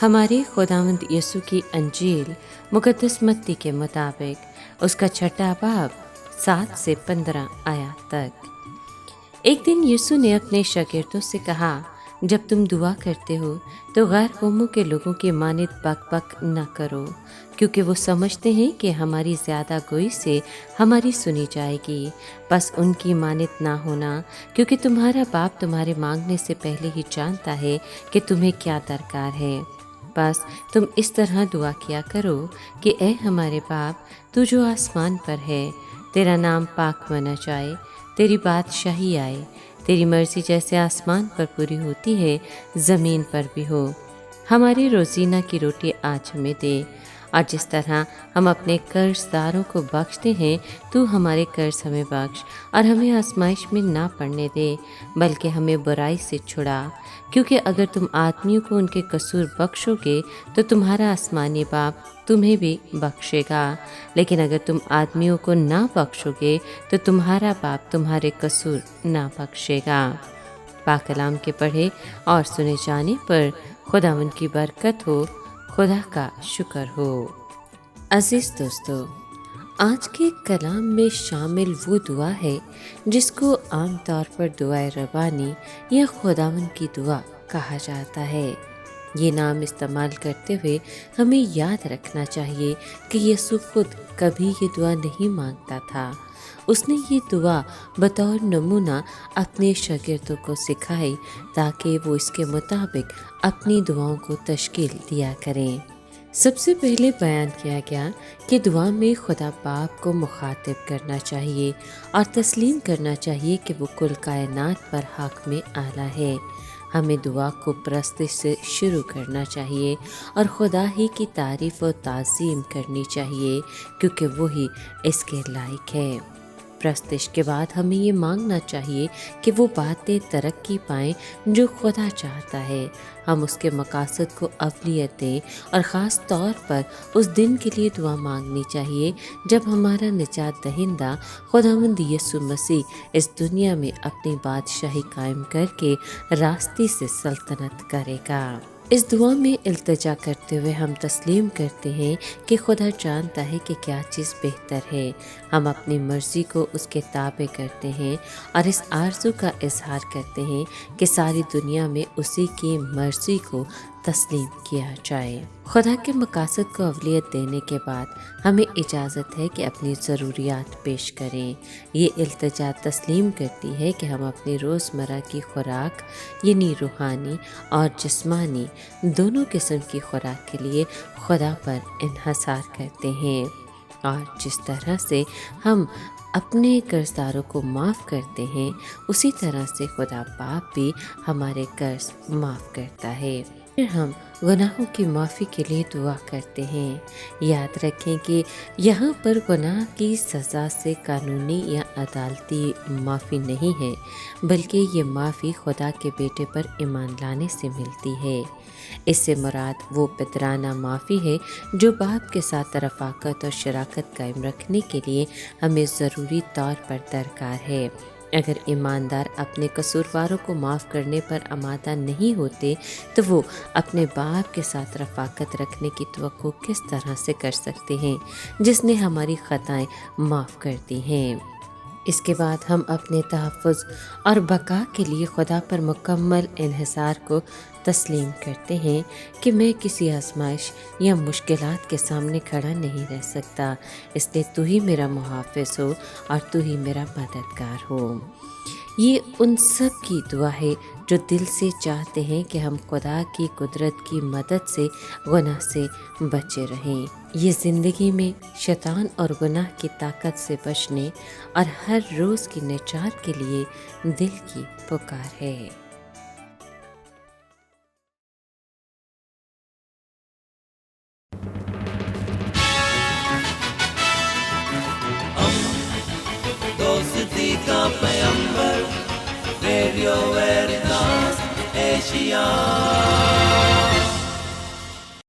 हमारे खुदावंद यीशु की अंजील मुकद्दस मत्ती के मुताबिक उसका छठा बाब 7 से 15 आयत तक। एक दिन यीशु ने अपने शागिर्दों से कहा, जब तुम दुआ करते हो तो गैर कौमों के लोगों की मानित बक न करो, क्योंकि वो समझते हैं कि हमारी ज़्यादा गोई से हमारी सुनी जाएगी। बस उनकी मानित ना होना, क्योंकि तुम्हारा बाप तुम्हारे मांगने से पहले ही जानता है कि तुम्हें क्या दरकार है। बस तुम इस तरह दुआ किया करो कि ए हमारे बाप, तू जो आसमान पर है, तेरा नाम पाक माना जाए, तेरी बादशाही आए, तेरी मर्जी जैसे आसमान पर पूरी होती है ज़मीन पर भी हो। हमारी रोज़ीना की रोटी आज हमें दे, और जिस तरह हम अपने कर्जदारों को बख्शते हैं, तू हमारे कर्ज हमें बख्श, और हमें आजमाइश में ना पड़ने दे, बल्कि हमें बुराई से छुड़ा। क्योंकि अगर तुम आदमियों को उनके कसूर बख्शोगे तो तुम्हारा आसमानी बाप तुम्हें भी बख्शेगा, लेकिन अगर तुम आदमियों को ना बख्शोगे तो तुम्हारा बाप तुम्हारे कसूर ना बख्शेगा। पाक कलाम के पढ़े और सुने जाने पर खुदावंद की बरकत हो, खुदा का शुक्र हो। अजीज़ दोस्तों, आज के कलाम में शामिल वो दुआ है जिसको आम तौर पर दुआए रबानी या खुदावंद की दुआ कहा जाता है। ये नाम इस्तेमाल करते हुए हमें याद रखना चाहिए कि यीशु खुद कभी ये दुआ नहीं मांगता था। उसने ये दुआ बतौर नमूना अपने शागिर्दों को सिखाई ताकि वो इसके मुताबिक अपनी दुआओं को तश्कील दिया करें। सबसे पहले बयान किया गया कि दुआ में खुदा बाप को मुखातिब करना चाहिए और तस्लीम करना चाहिए कि वो कुल कायनात पर हक में आला है। हमें दुआ को प्रस्तिश से शुरू करना चाहिए और खुदा ही की तारीफ़ और ताज़ीम करनी चाहिए, क्योंकि वही इसके लायक है। प्रस्तिश के बाद हमें ये मांगना चाहिए कि वो बातें तरक्की पाएँ जो खुदा चाहता है। हम उसके मकासद को अवलियत दें और ख़ास तौर पर उस दिन के लिए दुआ मांगनी चाहिए जब हमारा निजात दहिंदा खुदावंद यीशु मसीह इस दुनिया में अपनी बादशाही कायम करके रास्ते से सल्तनत करेगा। इस दुआ में इल्तिजा करते हुए हम तस्लीम करते हैं कि खुदा जानता है कि क्या चीज़ बेहतर है। हम अपनी मर्ज़ी को उसके ताबे करते हैं और इस आरज़ू का इजहार करते हैं कि सारी दुनिया में उसी की मर्ज़ी को तस्लीम किया जाए। खुदा के मकासद को अवलियत देने के बाद हमें इजाज़त है कि अपनी ज़रूरियात पेश करें। ये इल्तिजा तस्लीम करती है कि हम अपनी रोज़मर्रा की खुराक यानी रूहानी और जिस्मानी दोनों किस्म की खुराक के लिए खुदा पर इन्हसार करते हैं, और जिस तरह से हम अपने कर्जदारों को माफ़ करते हैं उसी तरह से खुदा बाप भी हमारे कर्ज माफ़ करता है। फिर हम गुनाहों की माफ़ी के लिए दुआ करते हैं। याद रखें कि यहाँ पर गुनाह की सज़ा से कानूनी या अदालती माफ़ी नहीं है, बल्कि ये माफ़ी खुदा के बेटे पर ईमान लाने से मिलती है। इससे मुराद वो पितराना माफ़ी है जो बाप के साथ रफ़ाकत और शराकत कायम रखने के लिए हमें ज़रूरी तौर पर दरकार है। अगर ईमानदार अपने कसूरवारों को माफ़ करने पर आमादा नहीं होते तो वो अपने बाप के साथ रफ़ाकत रखने की तवक्को किस तरह से कर सकते हैं जिसने हमारी ख़ताएं माफ़ कर दी हैं। इसके बाद हम अपने तहफ़्फ़ुज़ और बका के लिए खुदा पर मुकम्मल इन्हिसार को तस्लीम करते हैं कि मैं किसी आजमाइश या मुश्किलात के सामने खड़ा नहीं रह सकता, इसलिए तू ही मेरा मुहाफ़िज़ हो और तू ही मेरा मददगार हो। ये उन सब की दुआ है जो दिल से चाहते हैं कि हम खुदा की कुदरत की मदद से गुनाह से बचे रहें। ये ज़िंदगी में शैतान और गुनाह की ताकत से बचने और हर रोज़ की निजात के लिए दिल की पुकार है। दोस्ती का पैगंबर, रेडियो वेरितास एशिया।